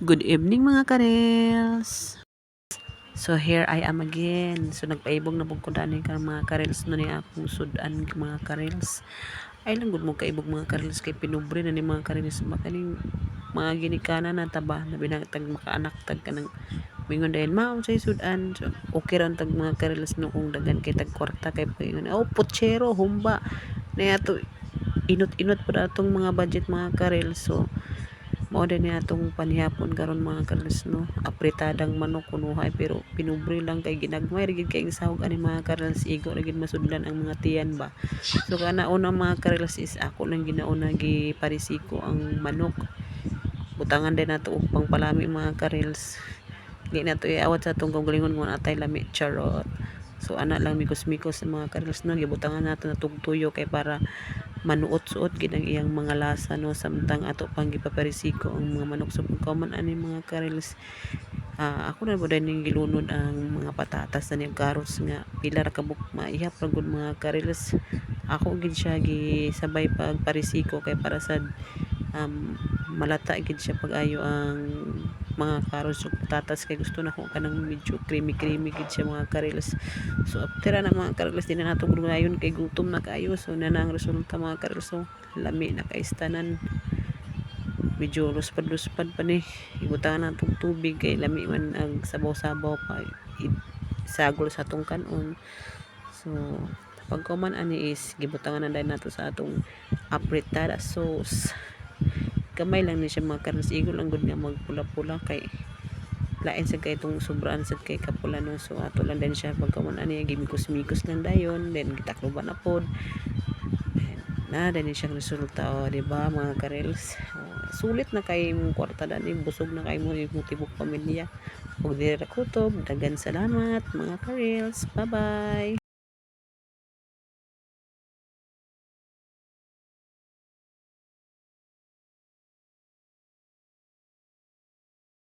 Good evening mga karels. So here I am again. So nagpaibog na pug ko dani ka mga karels no ni akong sudan mga karels. Ay lang gud mo kaibog mga karels kay pinubre na ni mga karels makaning mga ginikanan na taba na binatag makaanak tag kanang mingon dahil mao say sudan. So, okay ra tag mga karels no kung dagan kay tag kwarta kay paingon. Oh putsero humba na ato inot-inot pa atong mga budget mga karels. So mao din ni atong panihapon karon mga karels no, apretadang manok kunuhay pero pinubre lang kay ginagmay ra gid kay sahog ani mga karels, igo ra gid masudlan ang mga tiyan ba. So kana una mga karels is ako lang ginauna giparisiko ang manok, butangan din nato og pangpalami mga karels, di na to iawat sa atong kaugalingon kung atay lami charot. So ana lang mikos-mikos sa mga karels no, gibutangan nato na tugtuyo kay para manuot-suot gid ang iyang mga lasa no, samtang ato pang gipaparisiko ang mga manok. So pagkaman ani mga karels, ako na po din gilunod ang mga patatas na niyang carrots nga pila ra kabuk maihap ra gud mga karels. Ako gid siya gisabay pagparisiko kay para sa malata gid siya pag-ayo ang mga carrots ug patatas kay gusto na ko kanang medyo creamy gid siya mga karels. So after na mga karels din na nato grugayon kay gutom na kayo. So na ang resulta mga karels. So lami na kay istanan, medyo luspad pa ni, ibutangan na itong tubig kay lami man ang sabaw-sabaw pa isagol sa atong kanon. So pagkuman ani is gibutangan na dahil nato sa atong apretada sauce, kamay lang ni siya mga karels, igol lang gud nga magpula-pula kay lain sa kay itong sobraan sa kay kapula no. So ato lang din siya pagkaman ani gimikos-mikos lang dayon, then gitakloban na pod na din siyang resulta. O diba mga karels, sulit na kay mong kwarta dani, busog na kay mo yung tibok pamilya. Ug dira kutob, dagan salamat mga karels, bye bye.